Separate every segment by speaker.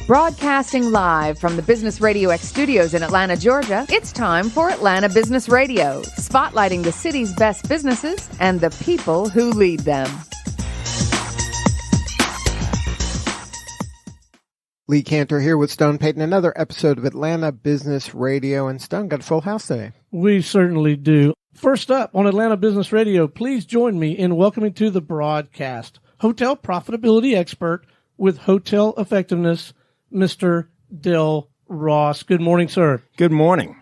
Speaker 1: Broadcasting live from the Business RadioX studios in Atlanta, Georgia, it's time for Atlanta Business Radio, spotlighting the city's best businesses and the people who lead them.
Speaker 2: Lee Cantor here with Stone Payton, another episode of Atlanta Business Radio. And Stone, got a full house today.
Speaker 3: We certainly do. First up on Atlanta Business Radio, please join me in welcoming to the broadcast hotel profitability expert with hotel effectiveness, Mr. Del Ross. Good morning, sir.
Speaker 4: Good morning.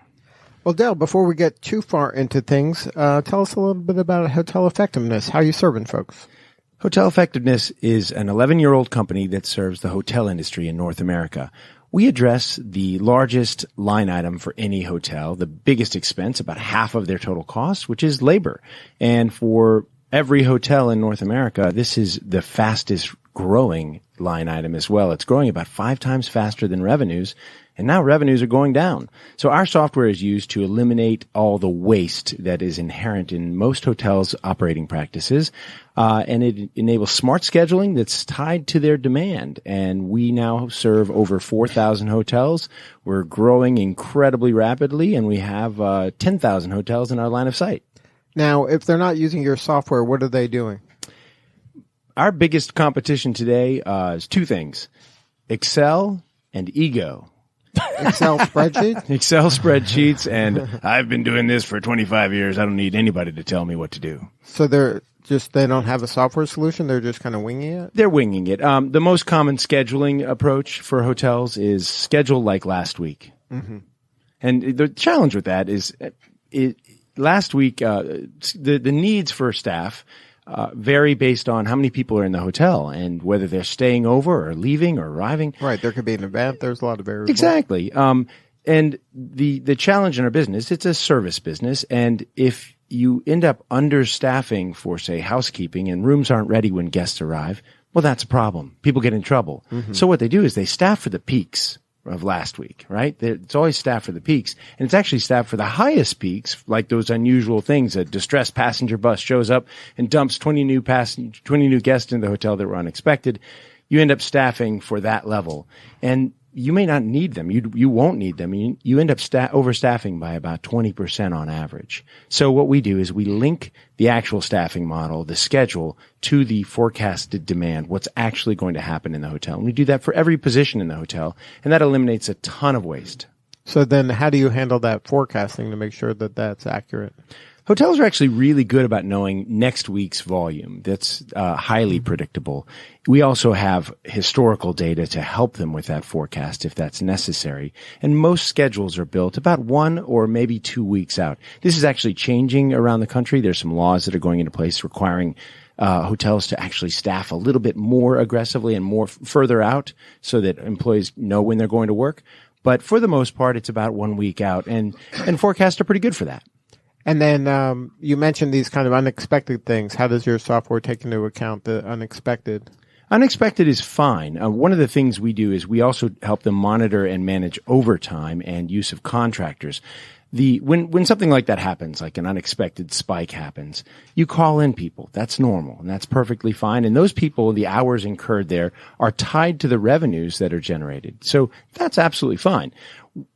Speaker 2: Well, Del, before we get too far into things, tell us a little bit about hotel effectiveness. How are you serving folks?
Speaker 4: Hotel Effectiveness is an 11-year-old company that serves the hotel industry in North America. We address the largest line item for any hotel, the biggest expense, about half of their total cost, which is labor. And for every hotel in North America, this is the fastest growing line item as well. It's growing about 5 times faster than revenues, and now revenues are going down. So our software is used to eliminate all the waste that is inherent in most hotels' operating practices, and it enables smart scheduling that's tied to their demand. And we now serve over 4,000 hotels. We're growing incredibly rapidly, and we have 10,000 hotels in our line of sight.
Speaker 2: Now, if they're not using your software, what are they doing?
Speaker 4: Our biggest competition today is 2 things: Excel and ego.
Speaker 2: Excel spreadsheets?
Speaker 4: Excel spreadsheets, and I've been doing this for 25 years. I don't need anybody to tell me what to do.
Speaker 2: So they don't have a software solution? They're just kind of winging it?
Speaker 4: They're winging it. The most common scheduling approach for hotels is schedule like last week. Mm-hmm. And the challenge with that is last week, the needs for staff vary based on how many people are in the hotel and whether they're staying over or leaving or arriving.
Speaker 2: Right. There could be an event. There's a lot of variables.
Speaker 4: Exactly. And the challenge in our business, it's a service business. And if you end up understaffing for, say, housekeeping and rooms aren't ready when guests arrive, well, that's a problem. People get in trouble. Mm-hmm. So what they do is they staff for the peaks of last week, right? It's always staffed for the peaks, and it's actually staffed for the highest peaks, like those unusual things. A distressed passenger bus shows up and dumps 20 new guests into the hotel that were unexpected. You end up staffing for that level, and you may not need them. You won't need them. You end up overstaffing by about 20% on average. So what we do is we link the actual staffing model, the schedule, to the forecasted demand, what's actually going to happen in the hotel. And we do that for every position in the hotel, and that eliminates a ton of waste.
Speaker 2: So then how do you handle that forecasting to make sure that that's accurate?
Speaker 4: Hotels are actually really good about knowing next week's volume. That's highly predictable. We also have historical data to help them with that forecast if that's necessary. And most schedules are built about 1 or maybe 2 weeks out. This is actually changing around the country. There's some laws that are going into place requiring hotels to actually staff a little bit more aggressively and more further out so that employees know when they're going to work. But for the most part, it's about 1 week out, and forecasts are pretty good for that.
Speaker 2: And then you mentioned these kind of unexpected things. How does your software take into account the unexpected?
Speaker 4: Unexpected is fine. One of the things we do is we also help them monitor and manage overtime and use of contractors. When something like that happens, like an unexpected spike happens, you call in people. That's normal, and that's perfectly fine. And those people, the hours incurred there, are tied to the revenues that are generated. So that's absolutely fine.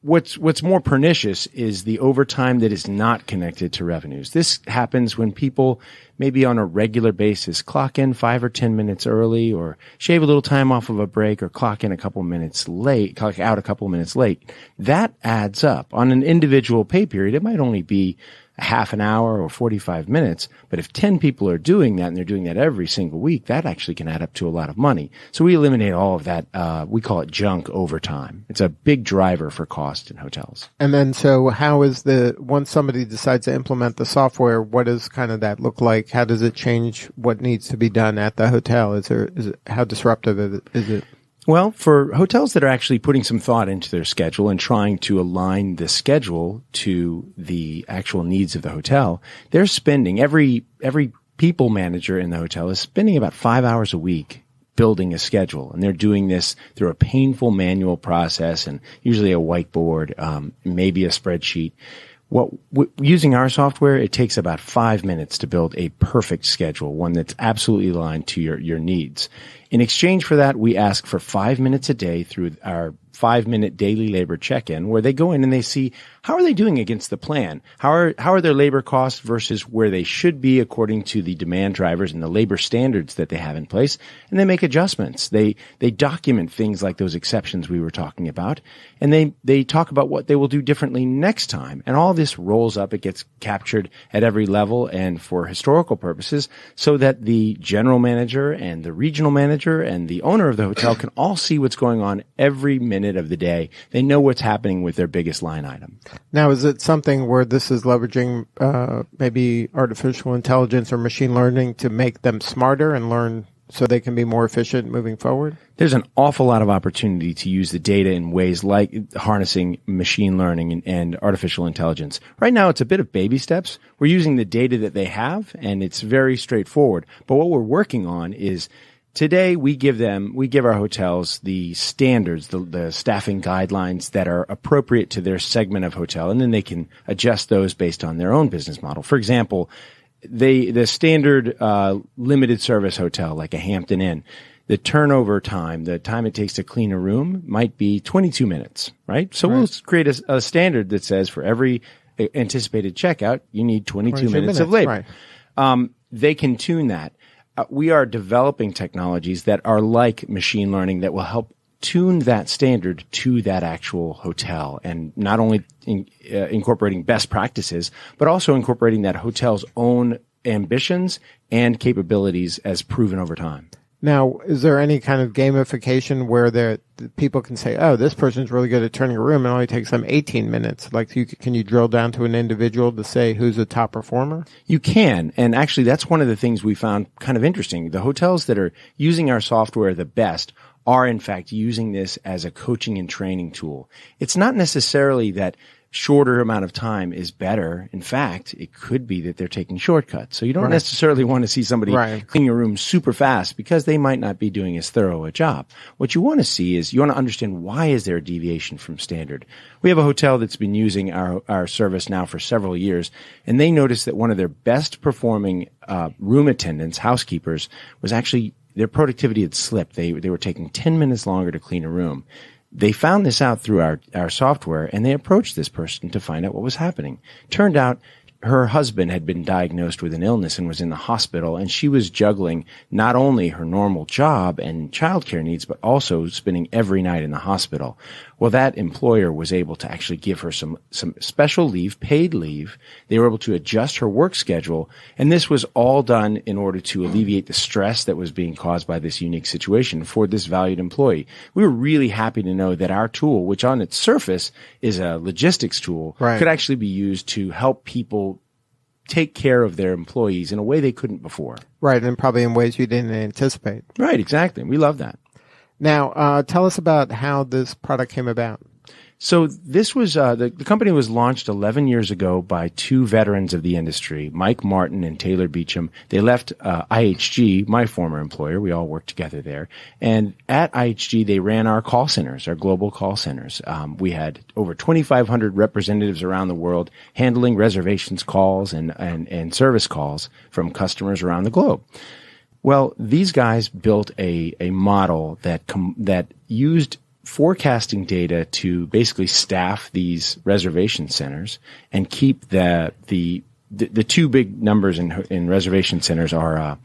Speaker 4: What's more pernicious is the overtime that is not connected to revenues. This happens when people maybe on a regular basis clock in 5 or 10 minutes early, or shave a little time off of a break, or clock out a couple of minutes late. That adds up. On an individual pay period, it might only be a half an hour or 45 minutes. But if 10 people are doing that, and they're doing that every single week, that actually can add up to a lot of money. So we eliminate all of that. We call it junk overtime. It's a big driver for cost in hotels.
Speaker 2: And then, so how is once somebody decides to implement the software, what does kind of that look like? How does it change what needs to be done at the hotel? How disruptive is it?
Speaker 4: Well, for hotels that are actually putting some thought into their schedule and trying to align the schedule to the actual needs of the hotel, they're spending every people manager in the hotel is spending about 5 hours a week building a schedule. And they're doing this through a painful manual process and usually a whiteboard, maybe a spreadsheet. Using our software, it takes about 5 minutes to build a perfect schedule, one that's absolutely aligned to your needs. In exchange for that, we ask for 5 minutes a day through our 5-minute daily labor check-in, where they go in and they see how are they doing against the plan? How are their labor costs versus where they should be according to the demand drivers and the labor standards that they have in place, and they make adjustments. They document things like those exceptions we were talking about, and they talk about what they will do differently next time. And all this rolls up. It gets captured at every level and for historical purposes, so that the general manager and the regional manager and the owner of the hotel can all see what's going on every minute of the day. They know what's happening with their biggest line item.
Speaker 2: Now, is it something where this is leveraging maybe artificial intelligence or machine learning to make them smarter and learn so they can be more efficient moving forward?
Speaker 4: There's an awful lot of opportunity to use the data in ways like harnessing machine learning and artificial intelligence. Right now, it's a bit of baby steps. We're using the data that they have, and it's very straightforward. But what we're working on is today we give our hotels the standards, the staffing guidelines that are appropriate to their segment of hotel, and then they can adjust those based on their own business model. For example, the standard limited service hotel like a Hampton Inn, the turnover time, the time it takes to clean a room might be 22 minutes, right? So we'll create a standard that says for every anticipated checkout, you need 22 minutes of labor.
Speaker 2: Right.
Speaker 4: They can tune that. We are developing technologies that are like machine learning that will help tune that standard to that actual hotel, and not only incorporating best practices, but also incorporating that hotel's own ambitions and capabilities as proven over time.
Speaker 2: Now, is there any kind of gamification where the people can say, oh, this person's really good at turning a room and it only takes them 18 minutes? Like, can you drill down to an individual to say who's a top performer?
Speaker 4: You can. And actually, that's one of the things we found kind of interesting. The hotels that are using our software the best are, in fact, using this as a coaching and training tool. It's not necessarily that shorter amount of time is better. In fact, it could be that they're taking shortcuts. So you don't necessarily want to see somebody clean your room super fast because they might not be doing as thorough a job. What you want to see is you want to understand why is there a deviation from standard. We have a hotel that's been using our service now for several years, and they noticed that one of their best performing room attendants, housekeepers, was actually their productivity had slipped. They were taking 10 minutes longer to clean a room. They found this out through our software, and they approached this person to find out what was happening. Turned out her husband had been diagnosed with an illness and was in the hospital, and she was juggling not only her normal job and childcare needs, but also spending every night in the hospital. Well, that employer was able to actually give her some special leave, paid leave. They were able to adjust her work schedule, and this was all done in order to alleviate the stress that was being caused by this unique situation for this valued employee. We were really happy to know that our tool, which on its surface is a logistics tool, could actually be used to help people take care of their employees in a way they couldn't before.
Speaker 2: Right, and probably in ways you didn't anticipate.
Speaker 4: Right, exactly. We love that.
Speaker 2: Now, tell us about how this product came about.
Speaker 4: So this was the company was launched 11 years ago by two veterans of the industry, Mike Martin and Taylor Beecham. They left IHG, my former employer. We all worked together there. And at IHG, they ran our call centers, our global call centers. We had over 2,500 representatives around the world handling reservations calls and service calls from customers around the globe. Well, these guys built a model that used forecasting data to basically staff these reservation centers and keep the two big numbers in reservation centers are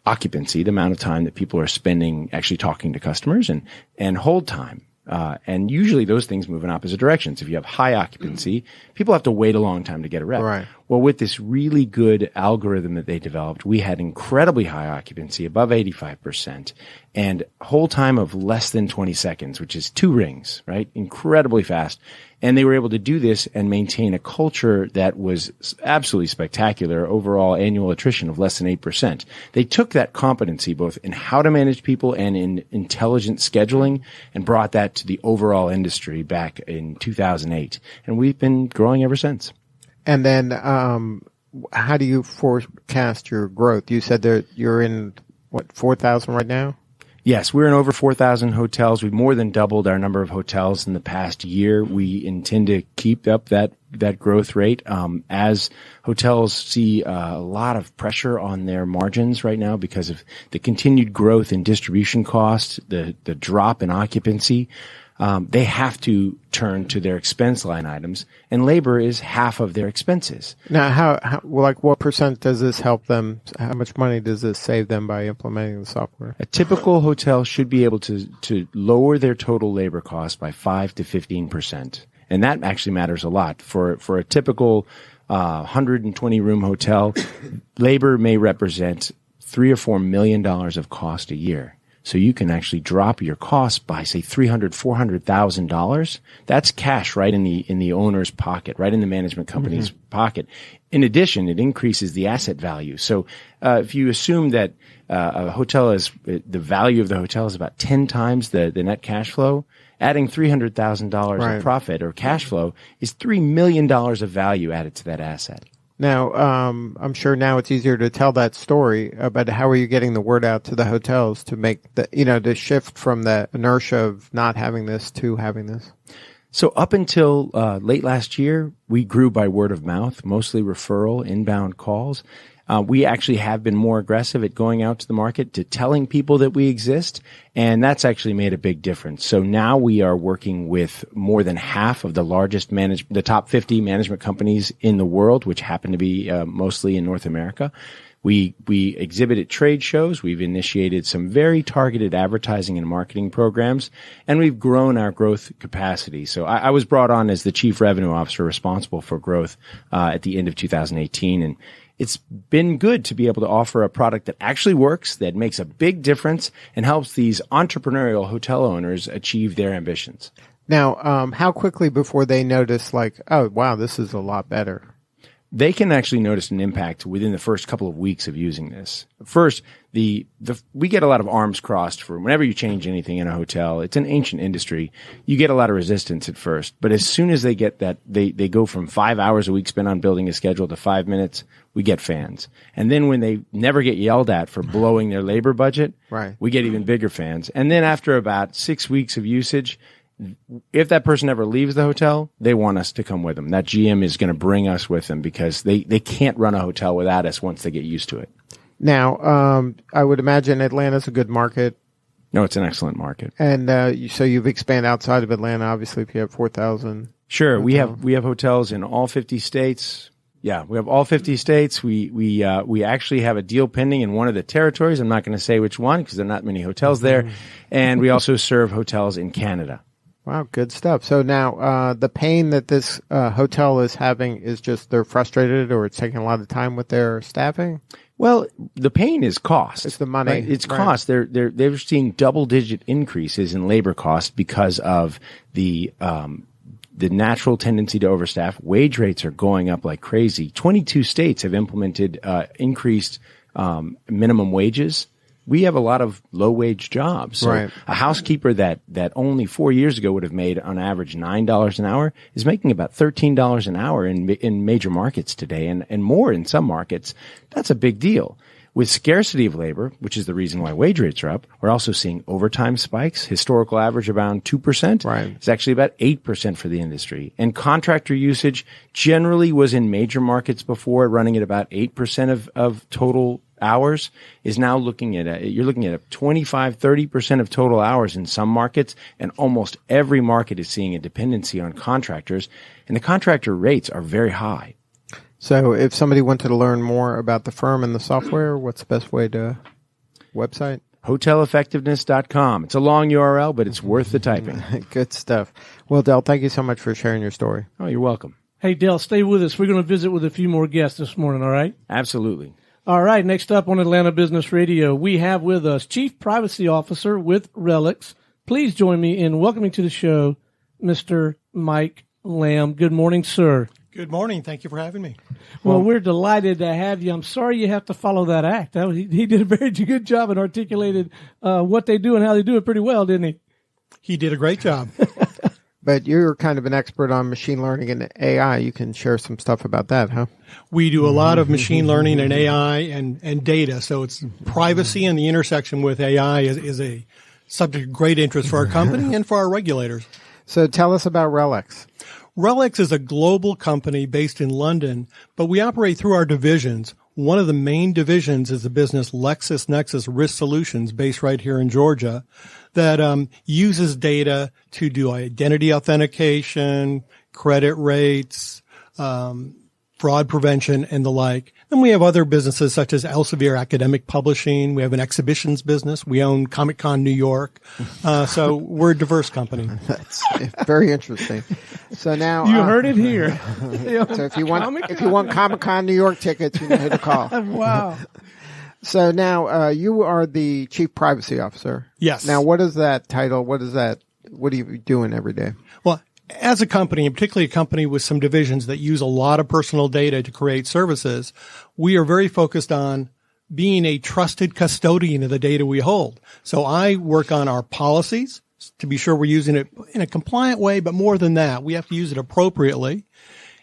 Speaker 4: occupancy, the amount of time that people are spending actually talking to customers, and hold time. And usually those things move in opposite directions. If you have high occupancy, people have to wait a long time to get a rep.
Speaker 2: Right.
Speaker 4: Well, with this really good algorithm that they developed, we had incredibly high occupancy, above 85%, and hold time of less than 20 seconds, which is 2 rings, right? Incredibly fast. And they were able to do this and maintain a culture that was absolutely spectacular, overall annual attrition of less than 8%. They took that competency both in how to manage people and in intelligent scheduling and brought that to the overall industry back in 2008. And we've been growing ever since.
Speaker 2: And then how do you forecast your growth? You said that you're in, 4,000 right now?
Speaker 4: Yes, we're in over 4,000 hotels. We've more than doubled our number of hotels in the past year. We intend to keep up that growth rate. As hotels see a lot of pressure on their margins right now because of the continued growth in distribution costs, the drop in occupancy, they have to turn to their expense line items, and labor is half of their expenses.
Speaker 2: Now, how what percent does this help them? How much money does this save them by implementing the software?
Speaker 4: A typical hotel should be able to lower their total labor costs by 5 to 15%. And that actually matters a lot. For a typical 120 room hotel, labor may represent $3 or $4 million of cost a year. So you can actually drop your costs by, say, $300,000-$400,000. That's cash right in the owner's pocket, right in the management company's pocket. In addition, it increases the asset value. So if you assume that a hotel is the value of the hotel is about 10 times the net cash flow, adding $300,000 of profit or cash flow is $3 million of value added to that asset.
Speaker 2: Now, I'm sure now it's easier to tell that story, but how are you getting the word out to the hotels to make the shift from the inertia of not having this to having this?
Speaker 4: So up until late last year, we grew by word of mouth, mostly referral, inbound calls. We actually have been more aggressive at going out to the market, to telling people that we exist, and that's actually made a big difference. So now we are working with more than half of the top 50 management companies in the world, which happen to be mostly in North America. We exhibit at trade shows. We've initiated some very targeted advertising and marketing programs, and we've grown our growth capacity. So I was brought on as the Chief Revenue Officer responsible for growth at the end of 2018, and it's been good to be able to offer a product that actually works, that makes a big difference, and helps these entrepreneurial hotel owners achieve their ambitions.
Speaker 2: Now, how quickly before they notice, like, oh, wow, this is a lot better?
Speaker 4: They can actually notice an impact within the first couple of weeks of using this. First, we get a lot of arms crossed for whenever you change anything in a hotel. It's an ancient industry. You get a lot of resistance at first, but as soon as they get that, they go from 5 hours a week spent on building a schedule to 5 minutes. We get fans. And then when they never get yelled at for blowing their labor budget, we get even bigger fans. And then after about 6 weeks of usage, if that person ever leaves the hotel, they want us to come with them. That GM is going to bring us with them because they can't run a hotel without us once they get used to it.
Speaker 2: Now, I would imagine Atlanta's a good market.
Speaker 4: No, it's an excellent market.
Speaker 2: And so you've expanded outside of Atlanta, obviously, if you have 4,000.
Speaker 4: Sure. We have hotels in all 50 states. Yeah, we have all 50 states. We actually have a deal pending in one of the territories. I'm not going to say which one because there are not many hotels there. And we also serve hotels in Canada.
Speaker 2: Wow, good stuff. So now the pain that this hotel is having is just they're frustrated or it's taking a lot of time with their staffing?
Speaker 4: Well, the pain is cost.
Speaker 2: It's the money.
Speaker 4: Right? It's cost. They're seeing double-digit increases in labor cost because of the natural tendency to overstaff. Wage rates are going up like crazy. 22 states have implemented increased minimum wages. We have a lot of low-wage jobs. So a housekeeper that only 4 years ago would have made on average $9 an hour is making about $13 an hour in major markets today and more in some markets. That's a big deal. With scarcity of labor, which is the reason why wage rates are up, we're also seeing overtime spikes. Historical average around 2%. It's actually about 8% for the industry. And contractor usage generally was in major markets before, running at about 8% of total hours, is now you're looking at 25, 30% of total hours in some markets, and almost every market is seeing a dependency on contractors, and the contractor rates are very high.
Speaker 2: So if somebody wanted to learn more about the firm and the software, what's the best way to website?
Speaker 4: hoteleffectiveness.com. It's a long URL, but it's worth the typing.
Speaker 2: Good stuff. Well, Del, thank you so much for sharing your story.
Speaker 4: Oh, you're welcome.
Speaker 3: Hey, Del, stay with us. We're going to visit with a few more guests this morning, all right?
Speaker 4: Absolutely.
Speaker 3: All right, next up on Atlanta Business Radio, we have with us Chief Privacy Officer with RELX. Please join me in welcoming to the show Mr. Mike Lamb. Good morning, sir.
Speaker 5: Good morning. Thank you for having me.
Speaker 3: Well, we're delighted to have you. I'm sorry you have to follow that act. He did a very good job and articulated what they do and how they do it pretty well, didn't he?
Speaker 5: He did a great job.
Speaker 2: But you're kind of an expert on machine learning and AI. You can share some stuff about that, huh?
Speaker 5: We do a lot of machine learning and AI and data. So it's privacy and the intersection with AI is a subject of great interest for our company and for our regulators.
Speaker 2: So tell us about RELX.
Speaker 5: RELX is a global company based in London, but we operate through our divisions. One of the main divisions is the business LexisNexis Risk Solutions, based right here in Georgia, that uses data to do identity authentication, credit rates, fraud prevention, and the like. Then we have other businesses such as Elsevier Academic Publishing. We have an exhibitions business. We own Comic-Con New York. So we're a diverse company.
Speaker 2: That's very interesting. So now
Speaker 3: You heard it here.
Speaker 2: So if you want Comic-Con New York tickets, you know who to call.
Speaker 3: Wow.
Speaker 2: So now you are the Chief Privacy Officer.
Speaker 5: Yes.
Speaker 2: Now, what is that title? What are you doing every day?
Speaker 5: Well, as a company, and particularly a company with some divisions that use a lot of personal data to create services, we are very focused on being a trusted custodian of the data we hold. So I work on our policies to be sure we're using it in a compliant way, but more than that, we have to use it appropriately,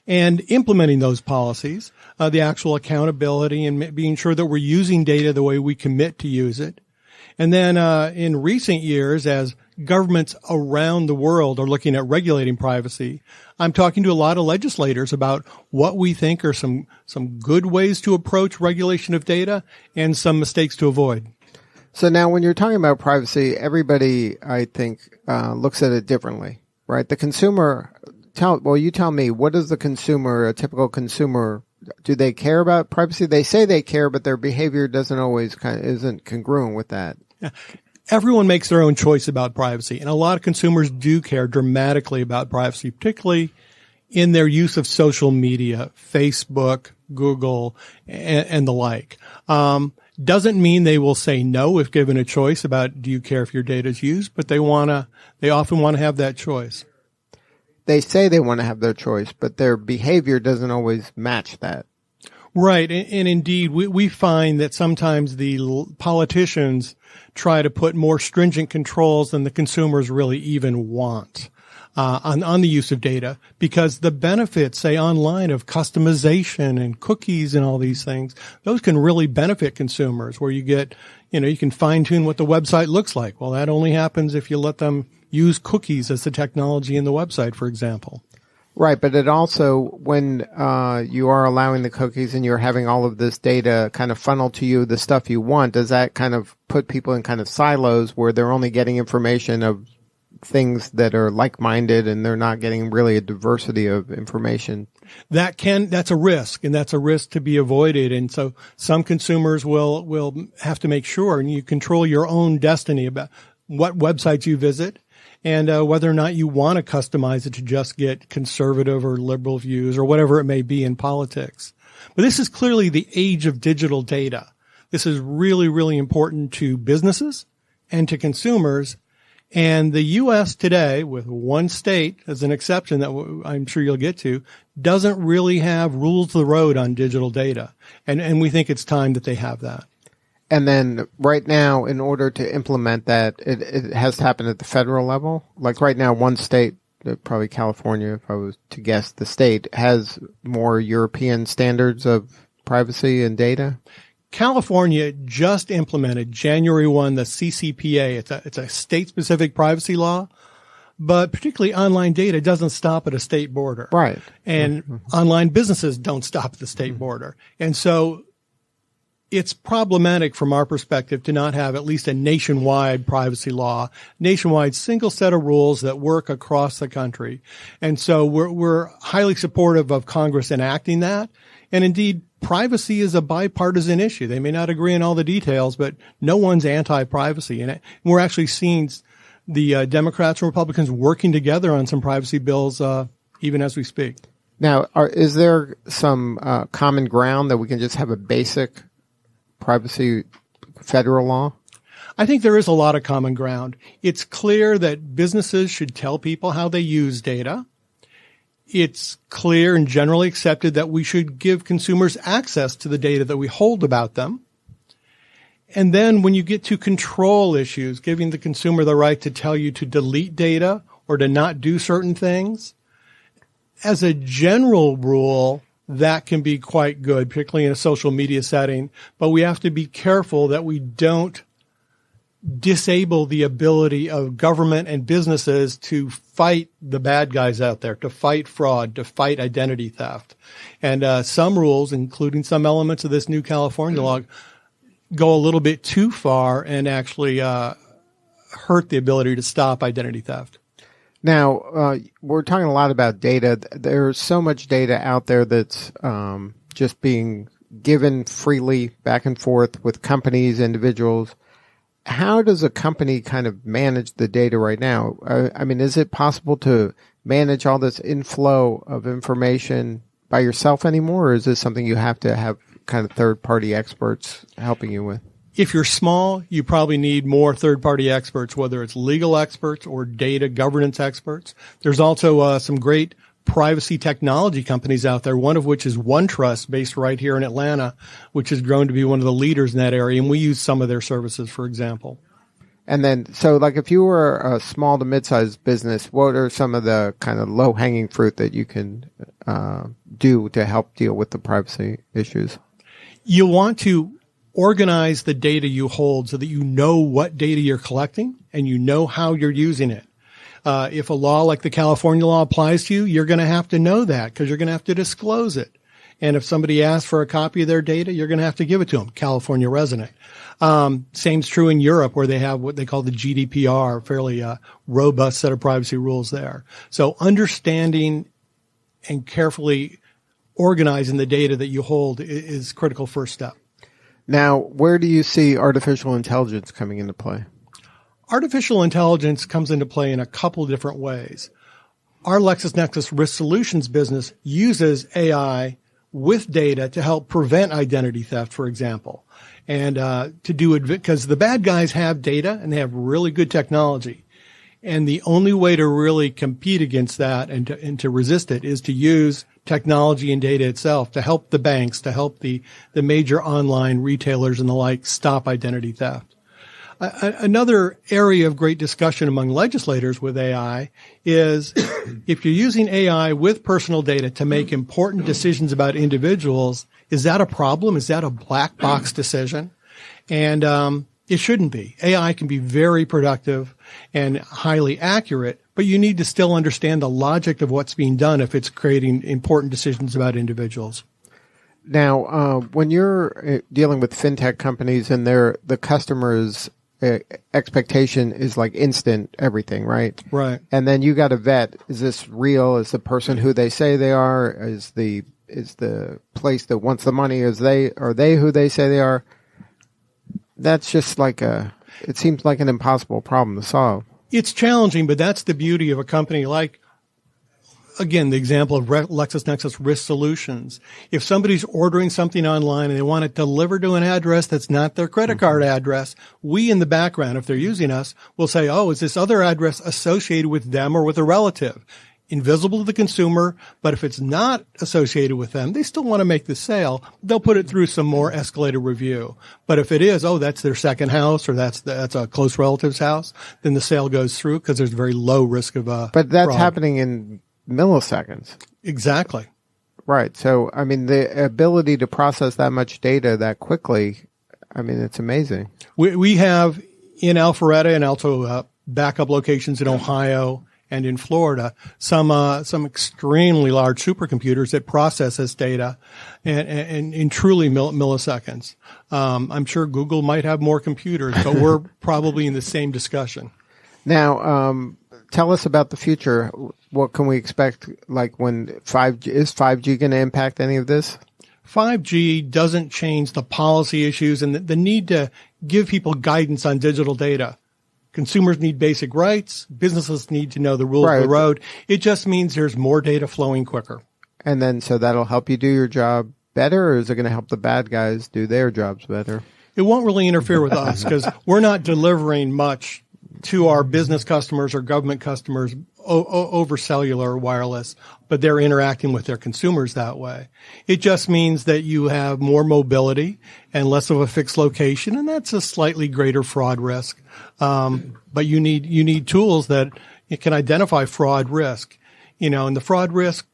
Speaker 5: and implementing those policies, the actual accountability and being sure that we're using data the way we commit to use it. And then in recent years, as governments around the world are looking at regulating privacy, I'm talking to a lot of legislators about what we think are some good ways to approach regulation of data and some mistakes to avoid.
Speaker 2: So now when you're talking about privacy, everybody, I think, looks at it differently, right? The consumer, you tell me, what does the consumer, a typical consumer, do they care about privacy? They say they care, but their behavior doesn't always isn't congruent with that.
Speaker 5: Yeah. Everyone makes their own choice about privacy, and a lot of consumers do care dramatically about privacy, particularly in their use of social media, Facebook, Google, and the like. Doesn't mean they will say no if given a choice about do you care if your data is used, but they often want to have that choice.
Speaker 2: They say they want to have their choice, but their behavior doesn't always match that.
Speaker 5: Right. And indeed, we find that sometimes the politicians try to put more stringent controls than the consumers really even want on the use of data, because the benefits, say online, of customization and cookies and all these things, those can really benefit consumers, where you get, you can fine tune what the website looks like. Well, that only happens if you let them use cookies as the technology in the website, for example.
Speaker 2: Right, but it also, when you are allowing the cookies and you're having all of this data kind of funnel to you, the stuff you want, does that kind of put people in kind of silos where they're only getting information of things that are like-minded and they're not getting really a diversity of information?
Speaker 5: That's a risk, and that's a risk to be avoided. And so some consumers will have to make sure, and you control your own destiny about what websites you visit, and whether or not you want to customize it to just get conservative or liberal views or whatever it may be in politics. But this is clearly the age of digital data. This is really, really important to businesses and to consumers. And the U.S. today, with one state as an exception that I'm sure you'll get to, doesn't really have rules of the road on digital data. And we think it's time that they have that.
Speaker 2: And then right now, in order to implement that, it has to happen at the federal level. Like right now, one state, probably California, if I was to guess, the state has more European standards of privacy and data.
Speaker 5: California just implemented January 1 the CCPA. It's a state-specific privacy law, but particularly online data doesn't stop at a state border.
Speaker 2: Right.
Speaker 5: And online businesses don't stop at the state border. And so it's problematic from our perspective to not have at least a nationwide privacy law, nationwide single set of rules that work across the country. And so we're highly supportive of Congress enacting that. And indeed, privacy is a bipartisan issue. They may not agree on all the details, but no one's anti-privacy. And we're actually seeing the Democrats and Republicans working together on some privacy bills even as we speak.
Speaker 2: Now, is there some common ground that we can just have a basic privacy federal law?
Speaker 5: I think there is a lot of common ground. It's clear that businesses should tell people how they use data. It's clear and generally accepted that we should give consumers access to the data that we hold about them. And then when you get to control issues, giving the consumer the right to tell you to delete data or to not do certain things. As a general rule, that can be quite good, particularly in a social media setting. But we have to be careful that we don't disable the ability of government and businesses to fight the bad guys out there, to fight fraud, to fight identity theft. And some rules, including some elements of this new California law, go a little bit too far and actually hurt the ability to stop identity theft.
Speaker 2: Now, we're talking a lot about data. There's so much data out there that's just being given freely back and forth with companies, individuals. How does a company kind of manage the data right now? I mean, is it possible to manage all this inflow of information by yourself anymore, or is this something you have to have kind of third-party experts helping you with?
Speaker 5: If you're small, you probably need more third-party experts, whether it's legal experts or data governance experts. There's also some great privacy technology companies out there, one of which is OneTrust, based right here in Atlanta, which has grown to be one of the leaders in that area, and we use some of their services, for example.
Speaker 2: And then, so like if you were a small to mid-sized business, what are some of the kind of low-hanging fruit that you can do to help deal with the privacy issues?
Speaker 5: You want to organize the data you hold so that you know what data you're collecting and you know how you're using it. If a law like the California law applies to you, you're going to have to know that because you're going to have to disclose it. And if somebody asks for a copy of their data, you're going to have to give it to them, California resident. Same's true in Europe, where they have what they call the GDPR, fairly robust set of privacy rules there. So understanding and carefully organizing the data that you hold is critical first step.
Speaker 2: Now, where do you see artificial intelligence coming into play?
Speaker 5: Artificial intelligence comes into play in a couple different ways. Our LexisNexis Risk Solutions business uses AI with data to help prevent identity theft, for example, and to do it because the bad guys have data and they have really good technology. And the only way to really compete against that and to resist it is to use technology and data itself to help the banks, to help the major online retailers and the like stop identity theft. Another area of great discussion among legislators with AI is if you're using AI with personal data to make important decisions about individuals, is that a problem? Is that a black box decision? And it shouldn't be. AI can be very productive and highly accurate, but you need to still understand the logic of what's being done if it's creating important decisions about individuals.
Speaker 2: Now, when you're dealing with fintech companies and the customers' expectation is like instant everything, right?
Speaker 5: Right.
Speaker 2: And then you got to vet, is this real? Is the person who they say they are? Is the place that wants the money, are they who they say they are? That's just it seems like an impossible problem to solve.
Speaker 5: It's challenging, but that's the beauty of a company like, again, the example of LexisNexis Risk Solutions. If somebody's ordering something online and they want it delivered to an address that's not their credit card address, we in the background, if they're using us, will say, oh, is this other address associated with them or with a relative? Invisible to the consumer, but if it's not associated with them, they still want to make the sale. They'll put it through some more escalated review. But if it is, oh, that's their second house or that's a close relative's house, then the sale goes through because there's very low risk of
Speaker 2: But that's fraud. Happening in milliseconds.
Speaker 5: Exactly.
Speaker 2: Right. So, I mean, the ability to process that much data that quickly, I mean, it's amazing.
Speaker 5: We have in Alpharetta and also backup locations in Ohio and in Florida, some extremely large supercomputers that process this data and in truly milliseconds. I'm sure Google might have more computers, but we're probably in the same discussion.
Speaker 2: Now, tell us about the future. What can we expect, like when 5G, is 5G going to impact any of this?
Speaker 5: 5G doesn't change the policy issues and the need to give people guidance on digital data. Consumers need basic rights. Businesses need to know the rules of the road. It just means there's more data flowing quicker.
Speaker 2: And then, so that'll help you do your job better, or is it going to help the bad guys do their jobs better?
Speaker 5: It won't really interfere with us because we're not delivering much to our business customers or government customers over cellular or wireless, but they're interacting with their consumers that way. It just means that you have more mobility and less of a fixed location, and that's a slightly greater fraud risk. But you need tools that, it can identify fraud risk. And the fraud risk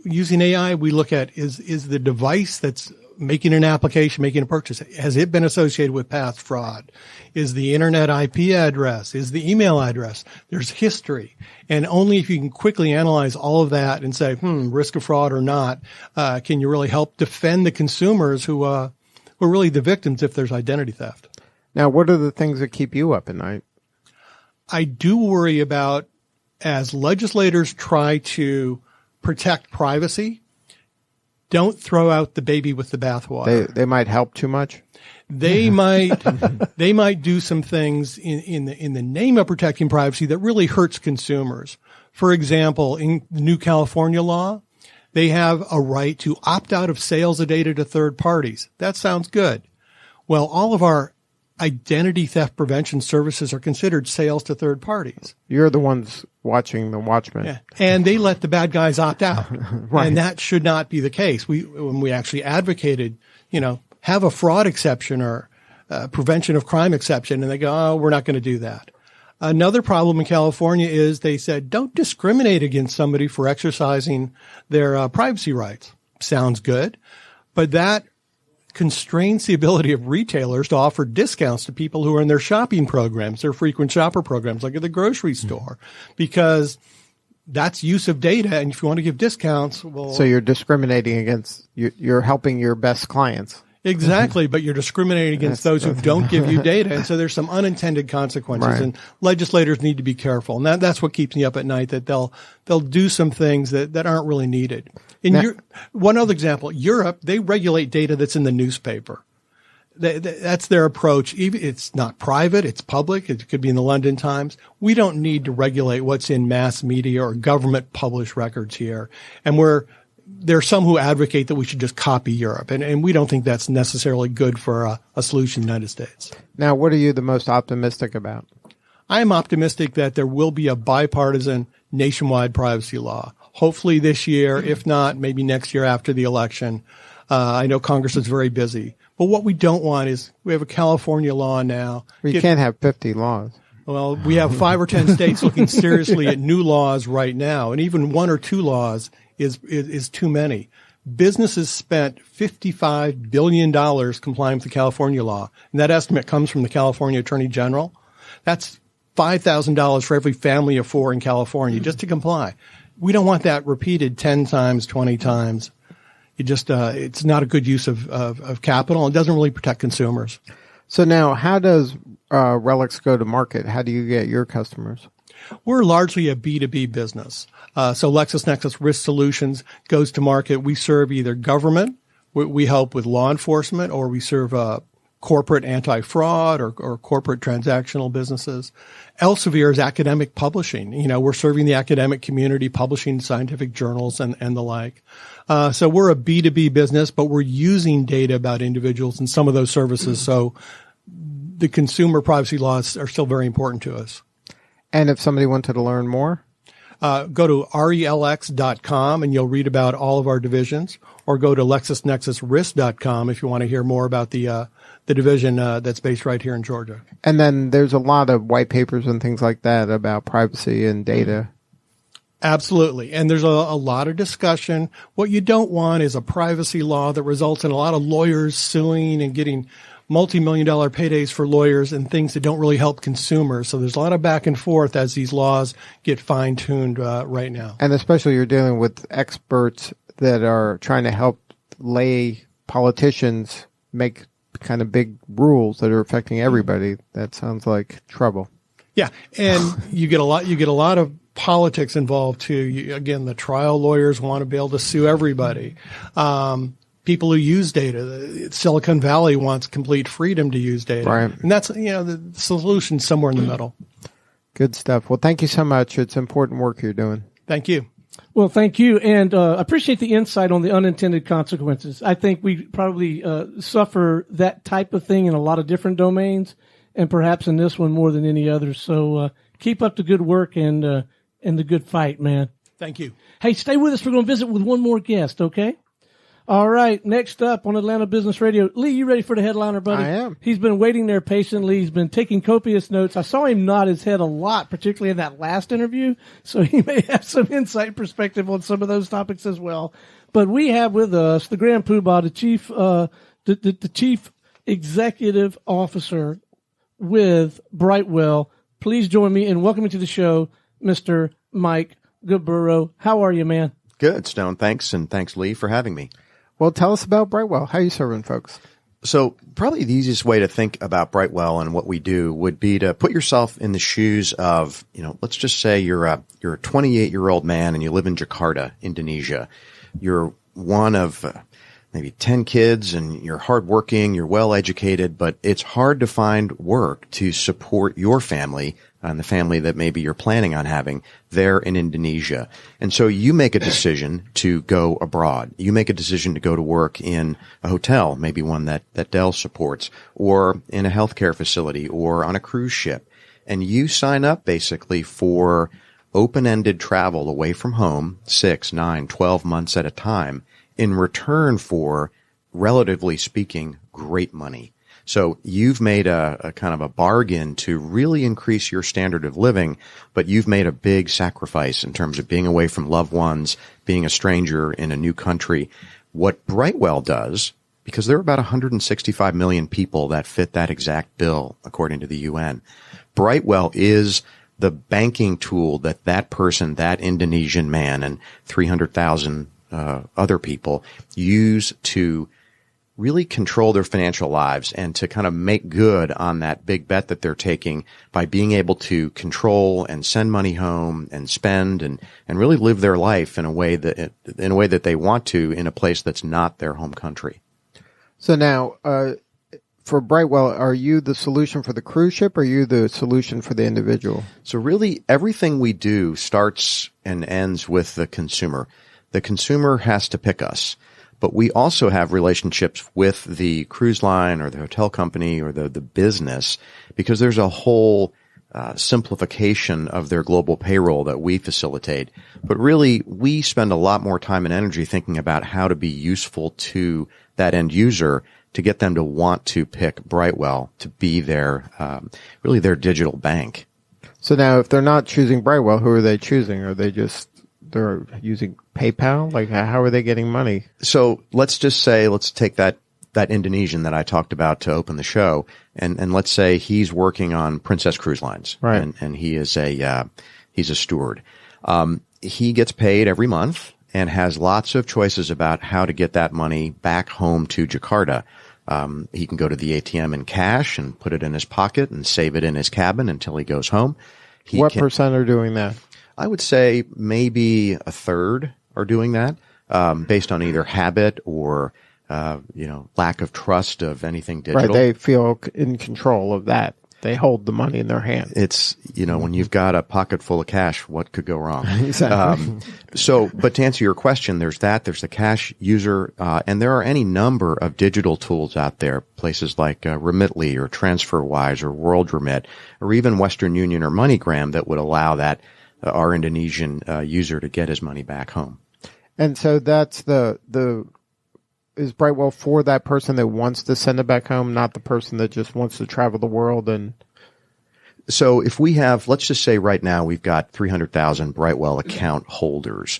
Speaker 5: using AI, we look at is the device that's making an application, making a purchase, has it been associated with past fraud? Is the internet IP address? Is the email address? There's history. And only if you can quickly analyze all of that and say, risk of fraud or not, can you really help defend the consumers who are really the victims if there's identity theft.
Speaker 2: Now, what are the things that keep you up at night?
Speaker 5: I do worry about, as legislators try to protect privacy, don't throw out the baby with the bathwater.
Speaker 2: They might help too much.
Speaker 5: They might do some things in the name of protecting privacy that really hurts consumers. For example, in the new California law, they have a right to opt out of sales of data to third parties. That sounds good. Well, all of our identity theft prevention services are considered sales to third parties.
Speaker 2: You're the ones watching the Watchmen.
Speaker 5: Yeah. And they let the bad guys opt out.
Speaker 2: Right.
Speaker 5: And that should not be the case. When we actually advocated, have a fraud exception or prevention of crime exception, and they go, oh, we're not going to do that. Another problem in California is they said, don't discriminate against somebody for exercising their privacy rights. Sounds good. But that constrains the ability of retailers to offer discounts to people who are in their shopping programs, their frequent shopper programs, like at the grocery store, because that's use of data. And if you want to give discounts, well.
Speaker 2: So you're discriminating against, you're helping your best clients.
Speaker 5: Exactly, but you're discriminating against those who don't give you data, and so there's some unintended consequences,
Speaker 2: right.
Speaker 5: And legislators need to be careful, and that's what keeps me up at night. That they'll do some things that aren't really needed. One other example, Europe, they regulate data that's in the newspaper. That's their approach. Even it's not private, it's public. It could be in the London Times. We don't need to regulate what's in mass media or government published records here, and there are some who advocate that we should just copy Europe, and we don't think that's necessarily good for a solution in the United States.
Speaker 2: Now, what are you the most optimistic about?
Speaker 5: I am optimistic that there will be a bipartisan nationwide privacy law. Hopefully this year, if not, maybe next year after the election. I know Congress is very busy. But what we don't want is we have a California law now.
Speaker 2: Well, you can't have 50 laws.
Speaker 5: Well, we have 5 or 10 states looking seriously at new laws right now, and even 1 or 2 laws is too many. Businesses spent $55 billion complying with the California law, and that estimate comes from the California Attorney General. That's $5,000 for every family of 4 in California just to comply. We don't want that repeated 10 times, 20 times. It's not a good use of capital, and it doesn't really protect consumers.
Speaker 2: So now, how does RELX go to market? How do you get your customers?
Speaker 5: We're largely a B2B business. So LexisNexis Risk Solutions goes to market. We serve either government, we help with law enforcement, or we serve corporate anti-fraud or corporate transactional businesses. Elsevier is academic publishing. We're serving the academic community, publishing scientific journals and the like. So we're a B2B business, but we're using data about individuals in some of those services. So the consumer privacy laws are still very important to us.
Speaker 2: And if somebody wanted to learn more?
Speaker 5: Go to relx.com and you'll read about all of our divisions, or go to lexisnexisrisk.com if you want to hear more about the division that's based right here in Georgia.
Speaker 2: And then there's a lot of white papers and things like that about privacy and data.
Speaker 5: Absolutely. And there's a lot of discussion. What you don't want is a privacy law that results in a lot of lawyers suing and getting multi-million-dollar paydays for lawyers and things that don't really help consumers. So there's a lot of back and forth as these laws get fine-tuned right now.
Speaker 2: And especially you're dealing with experts that are trying to help lay politicians make kind of big rules that are affecting everybody. That sounds like trouble.
Speaker 5: Yeah, and you get a lot of politics involved too. Again, the trial lawyers want to be able to sue everybody. People who use data, Silicon Valley wants complete freedom to use data.
Speaker 2: Right.
Speaker 5: And that's, the solution somewhere in the middle.
Speaker 2: Good stuff. Well, thank you so much. It's important work you're doing.
Speaker 5: Thank you.
Speaker 3: Well, thank you. And appreciate the insight on the unintended consequences. I think we probably suffer that type of thing in a lot of different domains, and perhaps in this one more than any other. So keep up the good work and the good fight, man.
Speaker 5: Thank you.
Speaker 3: Hey, stay with us. We're going to visit with one more guest, okay? All right, next up on Atlanta Business Radio. Lee, you ready for the headliner, buddy?
Speaker 2: I am.
Speaker 3: He's been waiting there patiently. He's been taking copious notes. I saw him nod his head a lot, particularly in that last interview, so he may have some insight and perspective on some of those topics as well. But we have with us the Grand Poobah, the chief executive officer with Brightwell. Please join me in welcoming to the show, Mr. Mike Gaburo. How are you, man?
Speaker 6: Good, Stone. Thanks, and thanks, Lee, for having me.
Speaker 2: Well, tell us about Brightwell. How are you serving folks?
Speaker 6: So probably the easiest way to think about Brightwell and what we do would be to put yourself in the shoes of, let's just say you're a 28-year-old man and you live in Jakarta, Indonesia. You're one of maybe 10 kids and you're hardworking, you're well educated, but it's hard to find work to support your family and the family that maybe you're planning on having there in Indonesia. And so you make a decision to go abroad. You make a decision to go to work in a hotel, maybe one that Dell supports, or in a healthcare facility, or on a cruise ship. And you sign up basically for open-ended travel away from home, 6, 9, 12 months at a time, in return for, relatively speaking, great money. So you've made a kind of a bargain to really increase your standard of living, but you've made a big sacrifice in terms of being away from loved ones, being a stranger in a new country. What Brightwell does, because there are about 165 million people that fit that exact bill, according to the UN, Brightwell is the banking tool that person, that Indonesian man, and 300,000 other people use to really control their financial lives and to kind of make good on that big bet that they're taking by being able to control and send money home and spend and really live their life in a way that they want to in a place that's not their home country.
Speaker 2: So now, for Brightwell, are you the solution for the cruise ship, or are you the solution for the individual?
Speaker 6: So really, everything we do starts and ends with the consumer. The consumer has to pick us. But we also have relationships with the cruise line or the hotel company or the business, because there's a whole simplification of their global payroll that we facilitate. But really, we spend a lot more time and energy thinking about how to be useful to that end user to get them to want to pick Brightwell to be their really their digital bank.
Speaker 2: So now, if they're not choosing Brightwell, who are they choosing? Are they they're using PayPal? Like, how are they getting money?
Speaker 6: So let's take that Indonesian that I talked about to open the show, and let's say he's working on Princess Cruise Lines,
Speaker 2: right?
Speaker 6: And he is he's a steward. He gets paid every month and has lots of choices about how to get that money back home to Jakarta. He can go to the ATM in cash and put it in his pocket and save it in his cabin until he goes home.
Speaker 2: What percent are doing that?
Speaker 6: I would say maybe a third are doing that, based on either habit or, lack of trust of anything digital.
Speaker 2: Right. They feel in control of that. They hold the money in their hand.
Speaker 6: It's, when you've got a pocket full of cash, what could go wrong?
Speaker 2: Exactly.
Speaker 6: But to answer your question, there's the cash user, and there are any number of digital tools out there, places like Remitly or TransferWise or WorldRemit, or even Western Union or MoneyGram that would allow that our Indonesian user to get his money back home.
Speaker 2: And so that's is Brightwell for that person that wants to send it back home, not the person that just wants to travel the world? And
Speaker 6: so if we have, let's just say right now we've got 300,000 Brightwell account holders.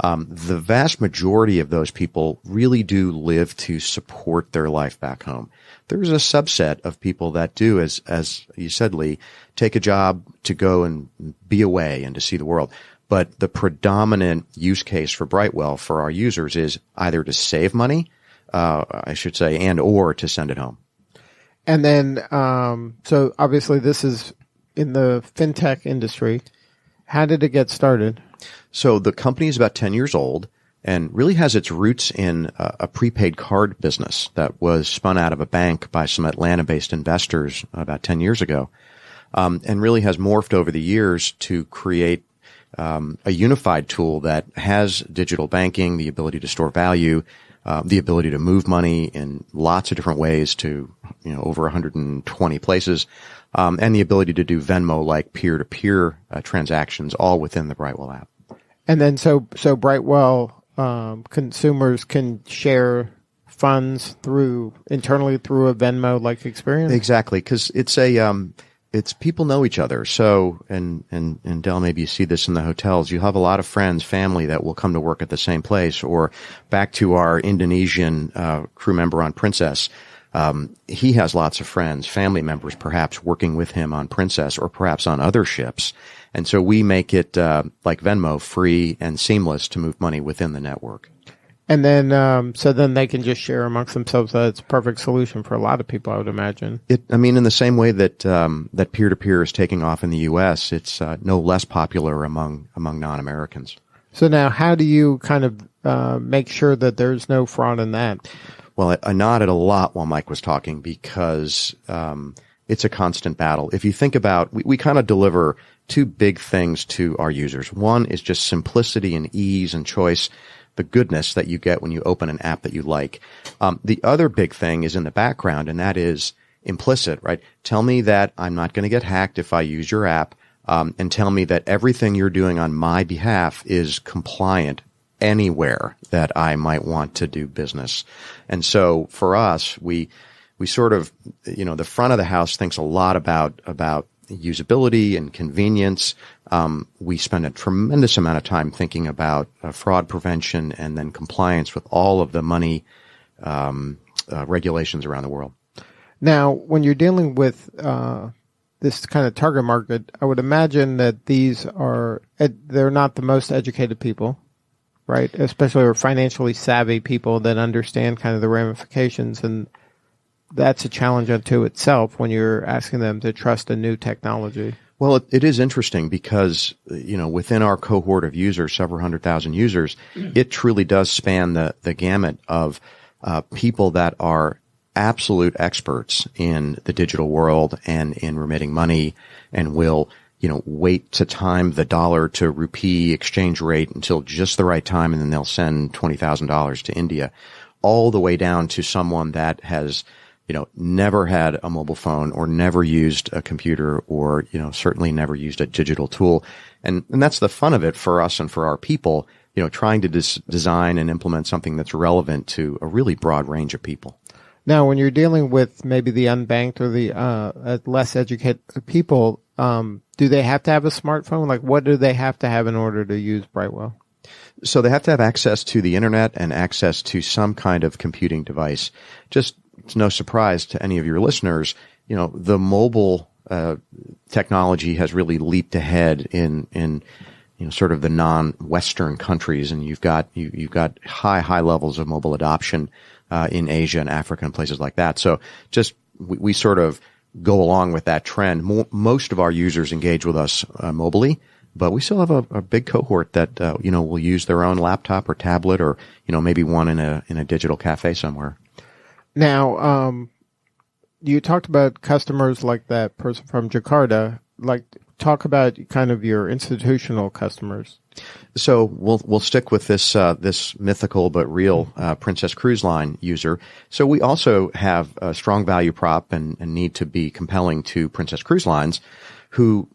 Speaker 6: The vast majority of those people really do live to support their life back home. There's a subset of people that do, as you said, Lee, take a job to go and be away and to see the world. But the predominant use case for Brightwell for our users is either to save money, I should say, and or to send it home.
Speaker 2: And then, so obviously this is in the fintech industry. How did it get started?
Speaker 6: So the company is about 10 years old and really has its roots in a prepaid card business that was spun out of a bank by some Atlanta-based investors about 10 years ago, and really has morphed over the years to create a unified tool that has digital banking, the ability to store value, the ability to move money in lots of different ways to over 120 places, and the ability to do Venmo-like peer-to-peer transactions all within the Brightwell app.
Speaker 2: And then so Brightwell consumers can share funds internally through a Venmo-like experience?
Speaker 6: Exactly, because it's people know each other. So, and Del, maybe you see this in the hotels. You have a lot of friends, family that will come to work at the same place. Or back to our Indonesian crew member on Princess. He has lots of friends, family members, perhaps working with him on Princess or perhaps on other ships. And so we make it like Venmo, free and seamless to move money within the network.
Speaker 2: And then, so then they can just share amongst themselves. That's a perfect solution for a lot of people, I would imagine.
Speaker 6: In the same way that that peer-to-peer is taking off in the U.S., it's no less popular among non-Americans.
Speaker 2: So now, how do you kind of make sure that there's no fraud in that?
Speaker 6: Well, I nodded a lot while Mike was talking because it's a constant battle. If you think about, we kind of deliver two big things to our users. One is just simplicity and ease and choice, the goodness that you get when you open an app that you like. The other big thing is in the background, and that is implicit, right? Tell me that I'm not going to get hacked if I use your app, and tell me that everything you're doing on my behalf is compliant anywhere that I might want to do business. And so for us, we sort of, the front of the house thinks a lot about usability and convenience. We spend a tremendous amount of time thinking about fraud prevention and then compliance with all of the money regulations around the world.
Speaker 2: Now, when you're dealing with this kind of target market, I would imagine that they're not the most educated people, right? Especially or financially savvy people that understand kind of the ramifications, and that's a challenge unto itself when you're asking them to trust a new technology.
Speaker 6: Well, it is interesting because, within our cohort of users, several 100,000 users, it truly does span the gamut of people that are absolute experts in the digital world and in remitting money and will, wait to time the dollar to rupee exchange rate until just the right time, and then they'll send $20,000 to India, all the way down to someone that has never had a mobile phone or never used a computer or, certainly never used a digital tool. And that's the fun of it for us and for our people, trying to design and implement something that's relevant to a really broad range of people.
Speaker 2: Now, when you're dealing with maybe the unbanked or the less educated people, do they have to have a smartphone? Like, what do they have to have in order to use Brightwell?
Speaker 6: So they have to have access to the internet and access to some kind of computing device. Just, it's no surprise to any of your listeners, the mobile technology has really leaped ahead in sort of the non-Western countries, and you've got high levels of mobile adoption in Asia and Africa and places like that. So just we sort of go along with that trend. Most of our users engage with us mobily, but we still have a big cohort that will use their own laptop or tablet or maybe one in a digital cafe somewhere.
Speaker 2: Now, you talked about customers like that person from Jakarta. Like, talk about kind of your institutional customers.
Speaker 6: So we'll stick with this mythical but real Princess Cruise Line user. So we also have a strong value prop and need to be compelling to Princess Cruise Lines, who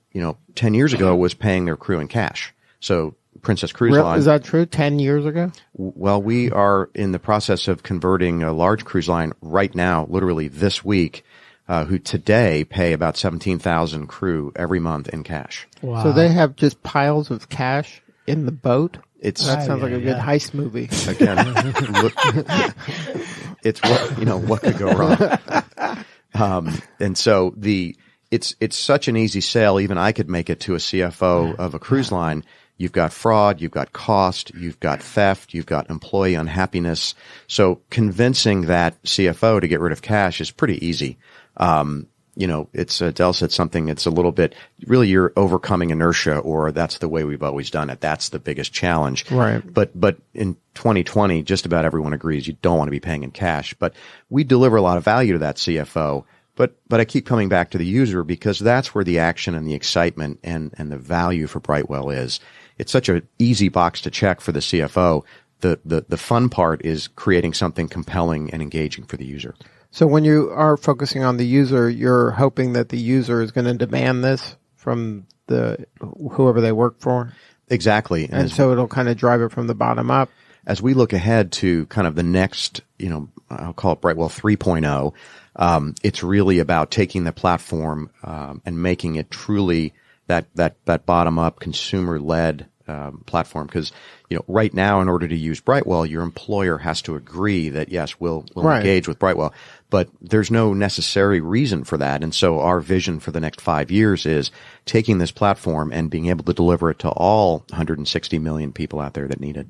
Speaker 6: 10 years ago was paying their crew in cash. So Princess Cruise Line.
Speaker 2: Is that true? 10 years ago?
Speaker 6: Well, we are in the process of converting a large cruise line right now, literally this week, who today pay about 17,000 crew every month in cash.
Speaker 3: Wow.
Speaker 2: So they have just piles of cash in the boat?
Speaker 6: That
Speaker 2: sounds like a good heist movie.
Speaker 6: Again, it's what could go wrong. And so it's such an easy sale. Even I could make it to a CFO of a cruise line. You've got fraud, you've got cost, you've got theft, you've got employee unhappiness. So convincing that CFO to get rid of cash is pretty easy. It's Del said something. It's a little bit really you're overcoming inertia, or that's the way we've always done it. That's the biggest challenge.
Speaker 2: Right.
Speaker 6: But in 2020, just about everyone agrees you don't want to be paying in cash. But we deliver a lot of value to that CFO. But I keep coming back to the user because that's where the action and the excitement and the value for Brightwell is. It's such an easy box to check for the CFO. The fun part is creating something compelling and engaging for the user.
Speaker 2: So when you are focusing on the user, you're hoping that the user is going to demand this from whoever they work for?
Speaker 6: Exactly.
Speaker 2: And so it'll kind of drive it from the bottom up?
Speaker 6: as we look ahead to kind of the next, I'll call it Brightwell 3.0, it's really about taking the platform and making it truly that bottom-up consumer-led platform. Because right now, in order to use Brightwell, your employer has to agree that yes, we'll engage with Brightwell. But there's no necessary reason for that. And so our vision for the next 5 years is taking this platform and being able to deliver it to all 160 million people out there that need it.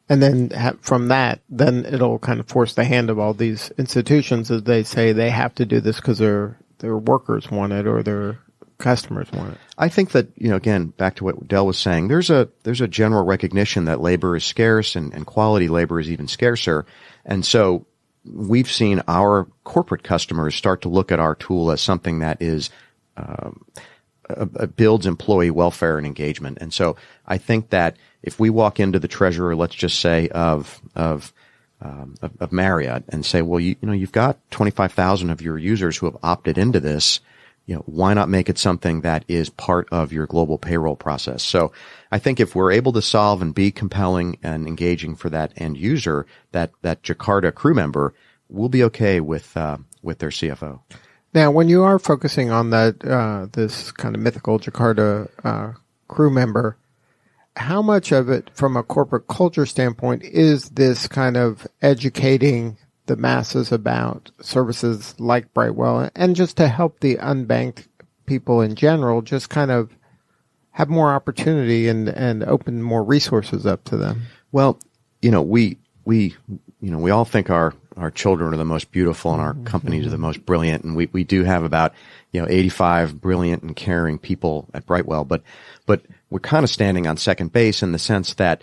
Speaker 2: And then from that, then it'll kind of force the hand of all these institutions as they say they have to do this because their workers want it or their customers want it.
Speaker 6: I think that, again, back to what Del was saying, there's a general recognition that labor is scarce and quality labor is even scarcer. And so we've seen our corporate customers start to look at our tool as something that is builds employee welfare and engagement. And so I think that if we walk into the treasurer, let's just say of Marriott, and say, well, you've got 25,000 of your users who have opted into this. Why not make it something that is part of your global payroll process? So I think if we're able to solve and be compelling and engaging for that end user, that Jakarta crew member, we'll be okay with their CFO.
Speaker 2: Now, when you are focusing on that, this kind of mythical Jakarta crew member, how much of it from a corporate culture standpoint is this kind of educating the masses about services like Brightwell and just to help the unbanked people in general just kind of have more opportunity and open more resources up to them?
Speaker 6: Well, we all think our children are the most beautiful and our companies are the most brilliant. And we do have about, 85 brilliant and caring people at Brightwell, but we're kind of standing on second base in the sense that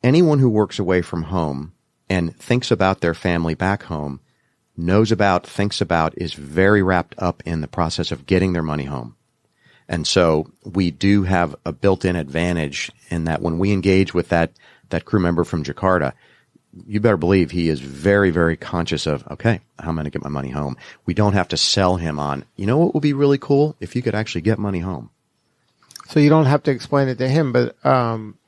Speaker 6: anyone who works away from home and thinks about their family back home, thinks about, is very wrapped up in the process of getting their money home. And so we do have a built-in advantage in that when we engage with that crew member from Jakarta, you better believe he is very, very conscious of, okay, how am I going to get my money home? We don't have to sell him on, what would be really cool? If you could actually get money home.
Speaker 2: So you don't have to explain it to him, but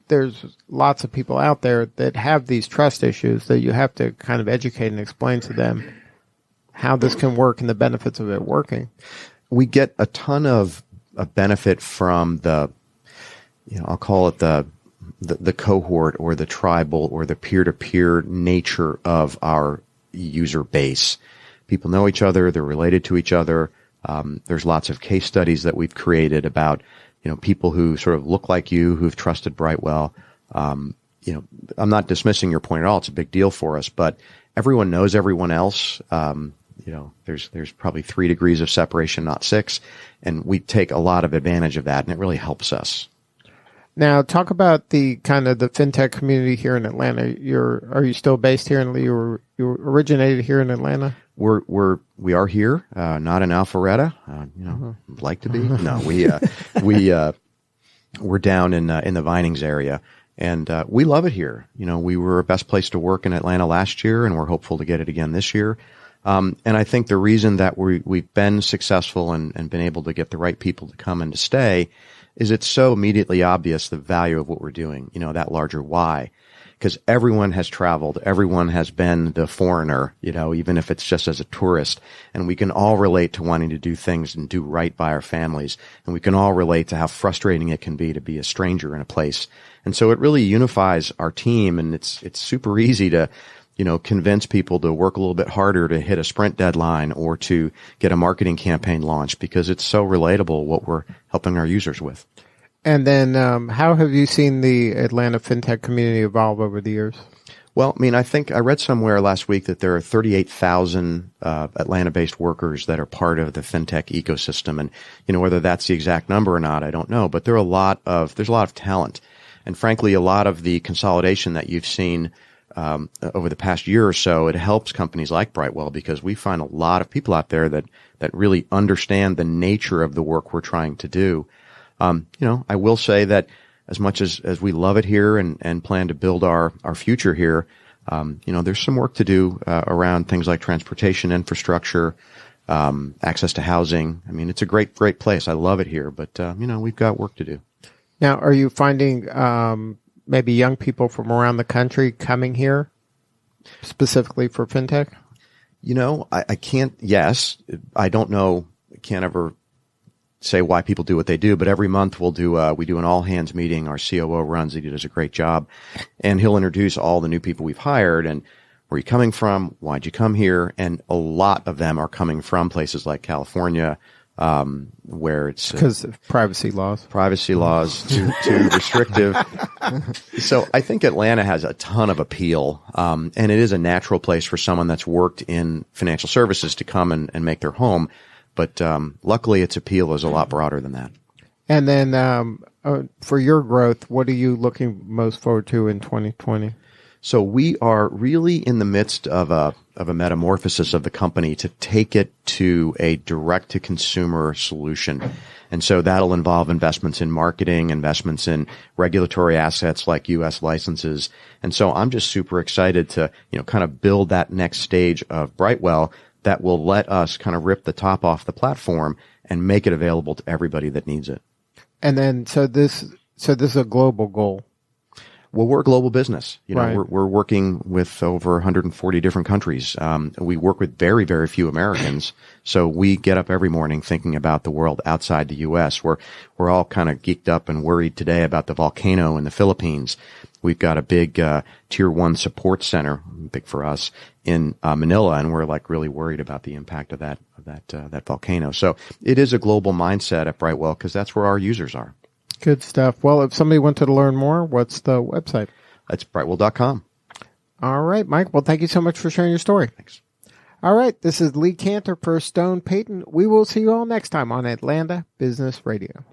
Speaker 2: there's lots of people out there that have these trust issues that you have to kind of educate and explain to them how this can work and the benefits of it working.
Speaker 6: We get a ton of benefit from the, I'll call it the cohort or the tribal or the peer-to-peer nature of our user base. People know each other. They're related to each other. There's lots of case studies that we've created about people who sort of look like you, who've trusted Brightwell. I'm not dismissing your point at all. It's a big deal for us, but everyone knows everyone else. There's probably 3 degrees of separation, not 6. And we take a lot of advantage of that, and it really helps us.
Speaker 2: Now, talk about the kind of the fintech community here in Atlanta. Are you still based here? You originated here in Atlanta?
Speaker 6: We are here, not in Alpharetta. Like to be. No, we're down in the Vinings area, and we love it here. We were best place to work in Atlanta last year, and we're hopeful to get it again this year. And I think the reason that we've been successful and been able to get the right people to come and to stay is it's so immediately obvious the value of what we're doing, that larger why. Because everyone has traveled, everyone has been the foreigner, even if it's just as a tourist. And we can all relate to wanting to do things and do right by our families. And we can all relate to how frustrating it can be to be a stranger in a place. And so it really unifies our team, and it's super easy to, convince people to work a little bit harder to hit a sprint deadline or to get a marketing campaign launched because it's so relatable what we're helping our users with.
Speaker 2: And then how have you seen the Atlanta fintech community evolve over the years?
Speaker 6: Well, I think I read somewhere last week that there are 38,000 Atlanta-based workers that are part of the fintech ecosystem. And, whether that's the exact number or not, I don't know. But there's a lot of talent. And frankly, a lot of the consolidation that you've seen over the past year or so, it helps companies like Brightwell because we find a lot of people out there that really understand the nature of the work we're trying to do. I will say that as much as we love it here and plan to build our future here, there's some work to do around things like transportation infrastructure, access to housing. It's a great place. I love it here, but we've got work to do.
Speaker 2: Now, are you finding maybe young people from around the country coming here specifically for fintech?
Speaker 6: I can't, yes, I don't know, I can't ever say why people do what they do, but every month we do an all hands meeting. Our COO runs it. He does a great job, and he'll introduce all the new people we've hired and where are you coming from? Why'd you come here? And a lot of them are coming from places like California, where it's
Speaker 2: because of privacy laws
Speaker 6: too restrictive. So I think Atlanta has a ton of appeal. And it is a natural place for someone that's worked in financial services to come and make their home. But luckily, its appeal is a lot broader than that.
Speaker 2: And then for your growth, what are you looking most forward to in 2020?
Speaker 6: So we are really in the midst of a metamorphosis of the company to take it to a direct-to-consumer solution. And so that'll involve investments in marketing, investments in regulatory assets like U.S. licenses. And so I'm just super excited to, kind of build that next stage of Brightwell that will let us kind of rip the top off the platform and make it available to everybody that needs it.
Speaker 2: And then, so this is a global goal.
Speaker 6: Well, we're a global business.
Speaker 2: Right.
Speaker 6: We're working with over 140 different countries. We work with very, very few Americans. So we get up every morning thinking about the world outside the U.S. We're all kind of geeked up and worried today about the volcano in the Philippines. We've got a big tier 1 support center, big for us, in Manila, and we're like really worried about the impact of that volcano. So it is a global mindset at Brightwell because that's where our users are.
Speaker 2: Good stuff. Well, if somebody wanted to learn more, what's the website?
Speaker 6: That's brightwell.com.
Speaker 2: All right, Mike. Well, thank you so much for sharing your story.
Speaker 6: Thanks.
Speaker 2: All right. This is Lee Cantor for Stone Payton. We will see you all next time on Atlanta Business Radio.